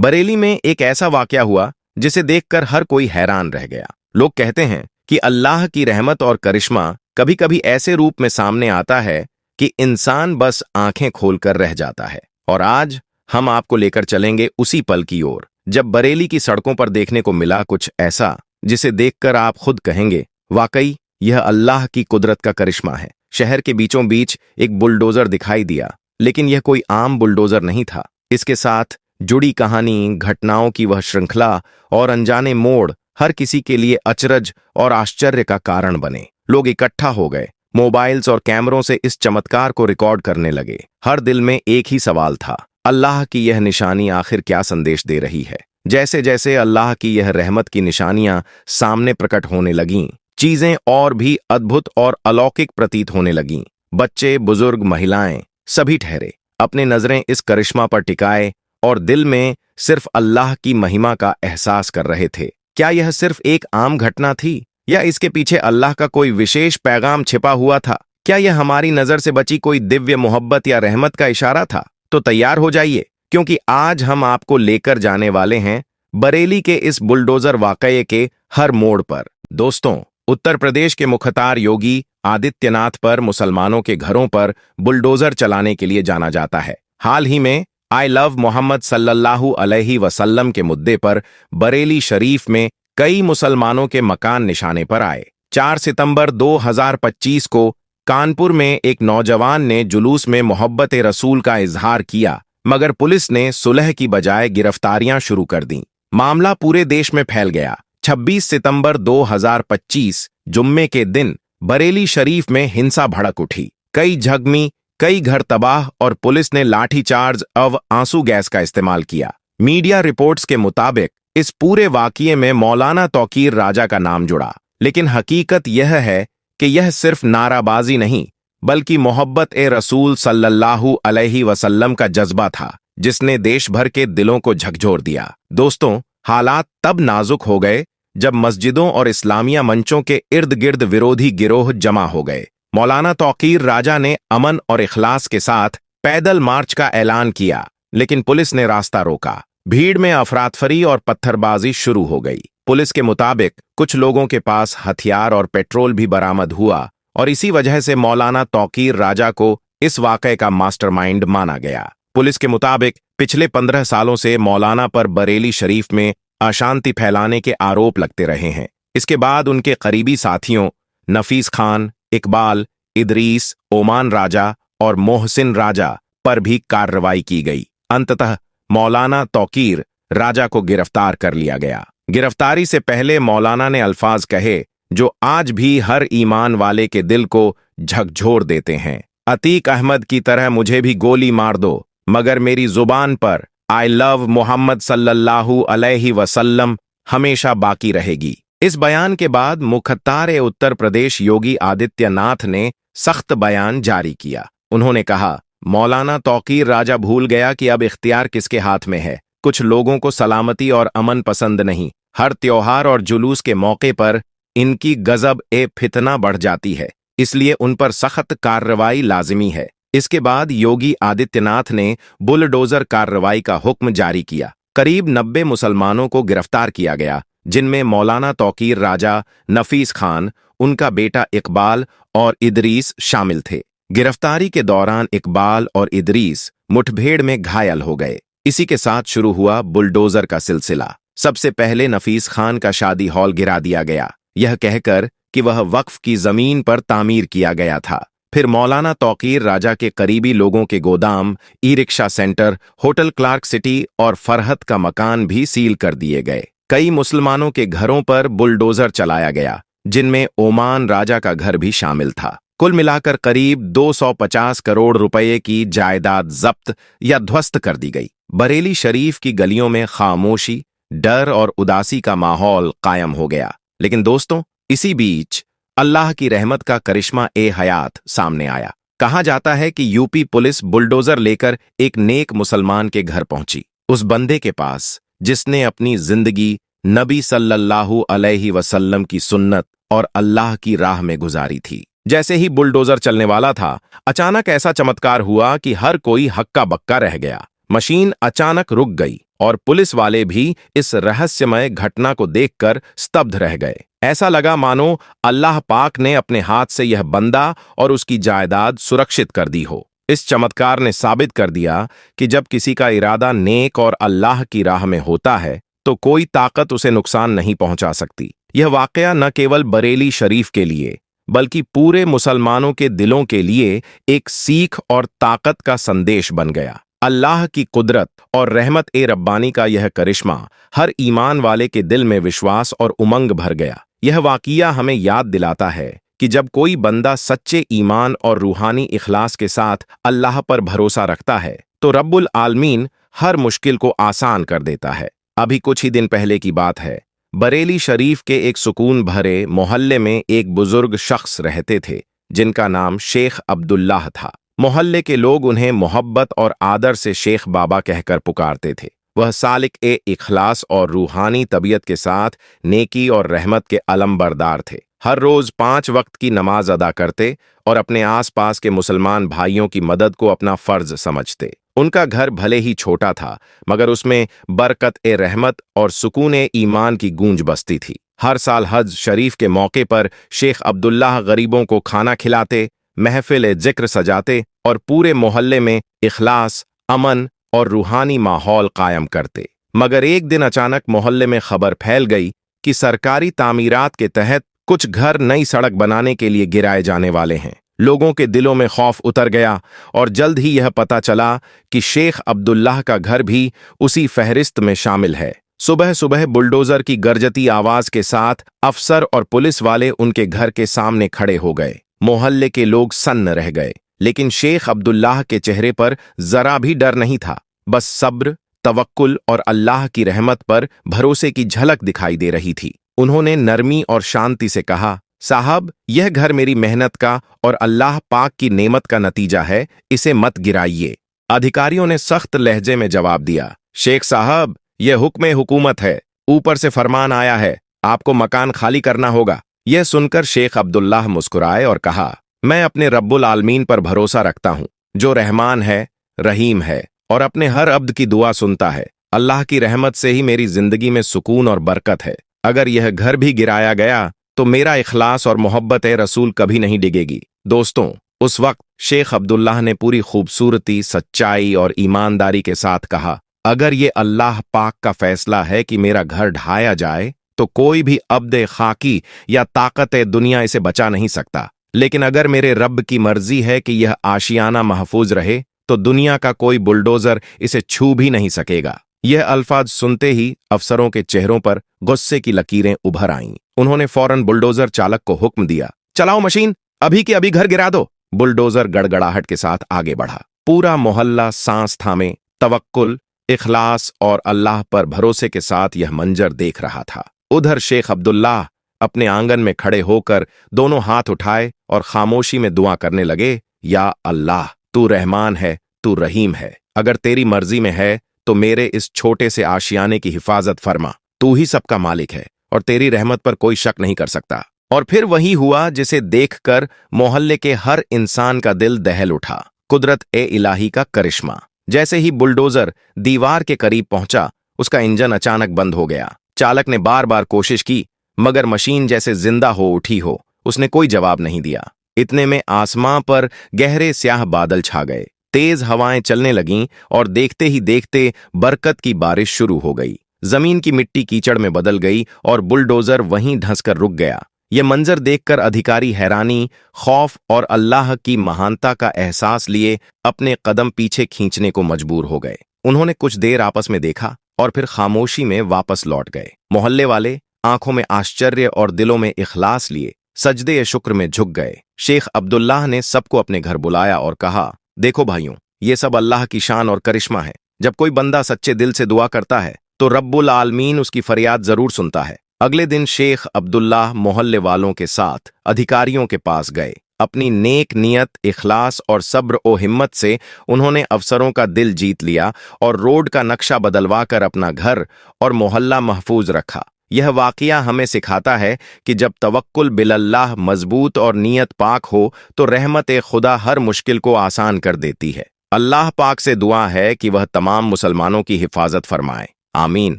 बरेली में एक ऐसा वाकया हुआ जिसे देखकर हर कोई हैरान रह गया। लोग कहते हैं कि अल्लाह की रहमत और करिश्मा कभी कभी ऐसे रूप में सामने आता है कि इंसान बस आंखें खोलकर रह जाता है। और आज हम आपको लेकर चलेंगे उसी पल की ओर जब बरेली की सड़कों पर देखने को मिला कुछ ऐसा जिसे देखकर आप खुद कहेंगे, वाकई यह अल्लाह की कुदरत का करिश्मा है। शहर के बीचों बीच एक बुलडोजर दिखाई दिया, लेकिन यह कोई आम बुलडोजर नहीं था। इसके साथ जुड़ी कहानी, घटनाओं की वह श्रृंखला और अनजाने मोड़ हर किसी के लिए अचरज और आश्चर्य का कारण बने। लोग इकट्ठा हो गए, मोबाइल्स और कैमरों से इस चमत्कार को रिकॉर्ड करने लगे। हर दिल में एक ही सवाल था, अल्लाह की यह निशानी आखिर क्या संदेश दे रही है। जैसे जैसे अल्लाह की यह रहमत की निशानियां सामने प्रकट होने लगीं, चीजें और भी अद्भुत और अलौकिक प्रतीत होने लगीं। बच्चे, बुजुर्ग, महिलाएं सभी ठहरे, अपने नजरें इस करिश्मा पर टिकाए और दिल में सिर्फ अल्लाह की महिमा का एहसास कर रहे थे। क्या यह सिर्फ एक आम घटना थी या इसके पीछे अल्लाह का कोई विशेष पैगाम छिपा हुआ था? क्या यह हमारी नजर से बची कोई दिव्य मोहब्बत या रहमत का इशारा था? तो तैयार हो जाइए, क्योंकि आज हम आपको लेकर जाने वाले हैं बरेली के इस बुलडोजर वाकये के हर मोड़ पर। दोस्तों, उत्तर प्रदेश के मुख्तार योगी आदित्यनाथ पर मुसलमानों के घरों पर बुलडोजर चलाने के लिए जाना जाता है। हाल ही में आई लव मोहम्मद सल्लल्लाहु अलैहि वसल्लम के मुद्दे पर बरेली शरीफ में कई मुसलमानों के मकान निशाने पर आए। 4 सितंबर 2025 को कानपुर में एक नौजवान ने जुलूस में मोहब्बत रसूल का इजहार किया, मगर पुलिस ने सुलह की बजाय गिरफ्तारियां शुरू कर दीं। मामला पूरे देश में फैल गया। 26 सितंबर 2025 जुम्मे के दिन बरेली शरीफ में हिंसा भड़क उठी। कई झगमी, कई घर तबाह और पुलिस ने लाठीचार्ज आंसू गैस का इस्तेमाल किया। मीडिया रिपोर्ट्स के मुताबिक इस पूरे वाकये में मौलाना तौकीर राजा का नाम जुड़ा, लेकिन हकीकत यह है कि यह सिर्फ नाराबाजी नहीं बल्कि मोहब्बत रसूल सल्लल्लाहु अलैहि वसल्लम का जज्बा था, जिसने देश भर के दिलों को झकझोर दिया। दोस्तों, हालात तब नाजुक हो गए जब मस्जिदों और इस्लामिया मंचों के इर्द गिर्द विरोधी गिरोह जमा हो गए। मौलाना तौकीर राजा ने अमन और इखलास के साथ पैदल मार्च का ऐलान किया, लेकिन पुलिस ने रास्ता रोका। भीड़ में अफरातफरी और पत्थरबाजी शुरू हो गई। पुलिस के मुताबिक कुछ लोगों के पास हथियार और पेट्रोल भी बरामद हुआ और इसी वजह से मौलाना तौकीर राजा को इस वाकये का मास्टरमाइंड माना गया। पुलिस के मुताबिक पिछले 15 सालों से मौलाना पर बरेली शरीफ में अशांति फैलाने के आरोप लगते रहे हैं। इसके बाद उनके करीबी साथियों नफीस खान, इकबाल, इदरीस, ओमान राजा और मोहसिन राजा पर भी कार्रवाई की गई। अंततः मौलाना तौकीर राजा को गिरफ्तार कर लिया गया। गिरफ्तारी से पहले मौलाना ने अल्फाज कहे जो आज भी हर ईमान वाले के दिल को झकझोर देते हैं। अतीक अहमद की तरह मुझे भी गोली मार दो, मगर मेरी जुबान पर आई लव मोहम्मद सल्लल्लाहु अलैहि वसल्लम हमेशा बाकी रहेगी। इस बयान के बाद मुख्तार उत्तर प्रदेश योगी आदित्यनाथ ने सख्त बयान जारी किया। उन्होंने कहा, मौलाना तौकीर राजा भूल गया कि अब इख्तियार किसके हाथ में है। कुछ लोगों को सलामती और अमन पसंद नहीं। हर त्योहार और जुलूस के मौके पर इनकी गजब फितना बढ़ जाती है, इसलिए उन पर सख्त कार्रवाई लाजिमी है। इसके बाद योगी आदित्यनाथ ने बुलडोजर कार्रवाई का हुक्म जारी किया। करीब 90 मुसलमानों को गिरफ्तार किया गया, जिनमें मौलाना तौकीर राजा, नफीस खान, उनका बेटा इकबाल और इदरीस शामिल थे। गिरफ्तारी के दौरान इकबाल और इदरीस मुठभेड़ में घायल हो गए। इसी के साथ शुरू हुआ बुलडोजर का सिलसिला। सबसे पहले नफीस खान का शादी हॉल गिरा दिया गया, यह कहकर कि वह वक्फ की जमीन पर तामीर किया गया था। फिर मौलाना तौकीर राजा के करीबी लोगों के गोदाम, e rickshaw center, hotel Clark City और फरहत का मकान भी सील कर दिए गए। कई मुसलमानों के घरों पर बुलडोजर चलाया गया, जिनमें ओमान राजा का घर भी शामिल था। कुल मिलाकर करीब 250 करोड़ रुपए की जायदाद जब्त या ध्वस्त कर दी गई। बरेली शरीफ की गलियों में खामोशी, डर और उदासी का माहौल कायम हो गया। लेकिन दोस्तों, इसी बीच अल्लाह की रहमत का करिश्मा हयात सामने आया। कहा जाता है कि यूपी पुलिस बुलडोजर लेकर एक नेक मुसलमान के घर पहुंची। उस बंदे के पास जिसने अपनी जिंदगी नबी सल्लल्लाहु अलैहि वसल्लम की सुन्नत और अल्लाह की राह में गुजारी थी। जैसे ही बुलडोजर चलने वाला था, अचानक ऐसा चमत्कार हुआ कि हर कोई हक्का बक्का रह गया। मशीन अचानक रुक गई और पुलिस वाले भी इस रहस्यमय घटना को देखकर स्तब्ध रह गए। ऐसा लगा मानो अल्लाह पाक ने अपने हाथ से यह बंदा और उसकी जायदाद सुरक्षित कर दी हो। इस चमत्कार ने साबित कर दिया कि जब किसी का इरादा नेक और अल्लाह की राह में होता है तो कोई ताकत उसे नुकसान नहीं पहुंचा सकती। यह वाकया न केवल बरेली शरीफ के लिए बल्कि पूरे मुसलमानों के दिलों के लिए एक सीख और ताकत का संदेश बन गया। अल्लाह की कुदरत और रहमत ए रब्बानी का यह करिश्मा हर ईमान वाले के दिल में विश्वास और उमंग भर गया। यह वाकया हमें याद दिलाता है कि जब कोई बंदा सच्चे ईमान और रूहानी इखलास के साथ अल्लाह पर भरोसा रखता है तो रब्बुल आलमीन हर मुश्किल को आसान कर देता है। अभी कुछ ही दिन पहले की बात है, बरेली शरीफ के एक सुकून भरे मोहल्ले में एक बुजुर्ग शख्स रहते थे जिनका नाम शेख अब्दुल्लाह था। मोहल्ले के लोग उन्हें मोहब्बत और आदर से शेख बाबा कहकर पुकारते थे। वह सालिक ए इखलास और रूहानी तबीयत के साथ नेकी और रहमत के अलमबरदार थे। हर रोज 5 वक्त की नमाज अदा करते और अपने आसपास के मुसलमान भाइयों की मदद को अपना फर्ज समझते। उनका घर भले ही छोटा था मगर उसमें बरकत ए रहमत और सुकून ए ईमान की गूंज बसती थी। हर साल हज शरीफ के मौके पर शेख अब्दुल्लाह गरीबों को खाना खिलाते, महफिल ए जिक्र सजाते और पूरे मोहल्ले में इखलास, अमन और रूहानी माहौल कायम करते। मगर एक दिन अचानक मोहल्ले में खबर फैल गई कि सरकारी तामीरात के तहत कुछ घर नई सड़क बनाने के लिए गिराए जाने वाले हैं। लोगों के दिलों में खौफ उतर गया और जल्द ही यह पता चला कि शेख अब्दुल्लाह का घर भी उसी फहरिस्त में शामिल है। सुबह सुबह बुलडोजर की गरजती आवाज के साथ अफसर और पुलिस वाले उनके घर के सामने खड़े हो गए। मोहल्ले के लोग सन्न रह गए, लेकिन शेख अब्दुल्लाह के चेहरे पर जरा भी डर नहीं था। बस सब्र, तवक्कुल और अल्लाह की रहमत पर भरोसे की झलक दिखाई दे रही थी। उन्होंने नरमी और शांति से कहा, साहब, यह घर मेरी मेहनत का और अल्लाह पाक की नेमत का नतीजा है, इसे मत गिराइए। अधिकारियों ने सख्त लहजे में जवाब दिया, शेख साहब, यह हुक्म हुकूमत है, ऊपर से फरमान आया है, आपको मकान खाली करना होगा। यह सुनकर शेख अब्दुल्लाह मुस्कुराए और कहा, मैं अपने रब्बुल आलमीन पर भरोसा रखता हूं, जो रहमान है, रहीम है और अपने हर अब्द की दुआ सुनता है। अल्लाह की रहमत से ही मेरी जिंदगी में सुकून और बरकत है। अगर यह घर भी गिराया गया तो मेरा इखलास और मोहब्बत ए रसूल कभी नहीं डिगेगी। दोस्तों, उस वक्त शेख अब्दुल्लाह ने पूरी खूबसूरती, सच्चाई और ईमानदारी के साथ कहा, अगर ये अल्लाह पाक का फैसला है कि मेरा घर ढाया जाए तो कोई भी अब्द खाकी या ताकत दुनिया इसे बचा नहीं सकता। लेकिन अगर मेरे रब की मर्जी है कि यह आशियाना महफूज रहे तो दुनिया का कोई बुलडोजर इसे छू भी नहीं सकेगा। यह अल्फाज सुनते ही अफसरों के चेहरों पर गुस्से की लकीरें उभर आईं। उन्होंने फौरन बुलडोजर चालक को हुक्म दिया, चलाओ मशीन, अभी के अभी घर गिरा दो। बुलडोजर गड़गड़ाहट के साथ आगे बढ़ा। पूरा मोहल्ला सांस थामे तवक्कुल, इखलास और अल्लाह पर भरोसे के साथ यह मंजर देख रहा था। उधर शेख अब्दुल्लाह अपने आंगन में खड़े होकर दोनों हाथ उठाए और खामोशी में दुआ करने लगे, या अल्लाह, तू रहमान है, तू रहीम है। अगर तेरी मर्जी में है तो मेरे इस छोटे से आशियाने की हिफाजत फरमा। तू ही सबका मालिक है और तेरी रहमत पर कोई शक नहीं कर सकता। और फिर वही हुआ जिसे देखकर मोहल्ले के हर इंसान का दिल दहल उठा, कुदरत ए इलाही का करिश्मा। जैसे ही बुलडोजर दीवार के करीब पहुंचा, उसका इंजन अचानक बंद हो गया। चालक ने बार बार कोशिश की मगर मशीन जैसे जिंदा हो उठी हो, उसने कोई जवाब नहीं दिया। इतने में आसमां पर गहरे स्याह बादल छा गए, तेज हवाएं चलने लगीं और देखते ही देखते बरकत की बारिश शुरू हो गई। जमीन की मिट्टी कीचड़ में बदल गई और बुलडोजर वहीं धंसकर रुक गया। यह मंजर देखकर अधिकारी हैरानी, खौफ और अल्लाह की महानता का एहसास लिए अपने कदम पीछे खींचने को मजबूर हो गए। उन्होंने कुछ देर आपस में देखा और फिर खामोशी में वापस लौट गए। मोहल्ले वाले आंखों में आश्चर्य और दिलों में इखलास लिए सजदे शुक्र में झुक गए। शेख अब्दुल्लाह ने सबको अपने घर बुलाया और कहा, देखो भाइयों, ये सब अल्लाह की शान और करिश्मा है। जब कोई बंदा सच्चे दिल से दुआ करता है तो रब्बुल आलमीन उसकी फरियाद जरूर सुनता है। अगले दिन शेख अब्दुल्लाह मोहल्ले वालों के साथ अधिकारियों के पास गए। अपनी नेक नियत, इखलास और सब्र ओ हिम्मत से उन्होंने अफसरों का दिल जीत लिया और रोड का नक्शा बदलवा कर अपना घर और मोहल्ला महफूज रखा। यह वाकया हमें सिखाता है कि जब तवक्कुल बिलल्लाह मजबूत और नियत पाक हो तो रहमत खुदा हर मुश्किल को आसान कर देती है। अल्लाह पाक से दुआ है कि वह तमाम मुसलमानों की हिफाजत फरमाए। आमीन।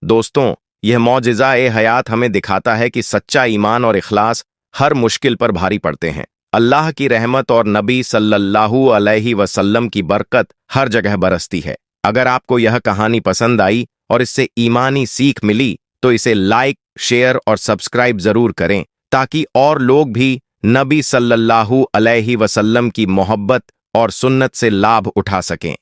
दोस्तों, यह मौजिज़ा-ए-हयात हमें दिखाता है कि सच्चा ईमान और इखलास हर मुश्किल पर भारी पड़ते हैं। अल्लाह की रहमत और नबी सल्लल्लाहु अलैहि वसल्लम की बरकत हर जगह बरसती है। अगर आपको यह कहानी पसंद आई और इससे ईमानी सीख मिली तो इसे लाइक, शेयर और सब्सक्राइब जरूर करें ताकि और लोग भी नबी सल्लल्लाहु अलैहि वसल्लम की मोहब्बत और सुन्नत से लाभ उठा सकें।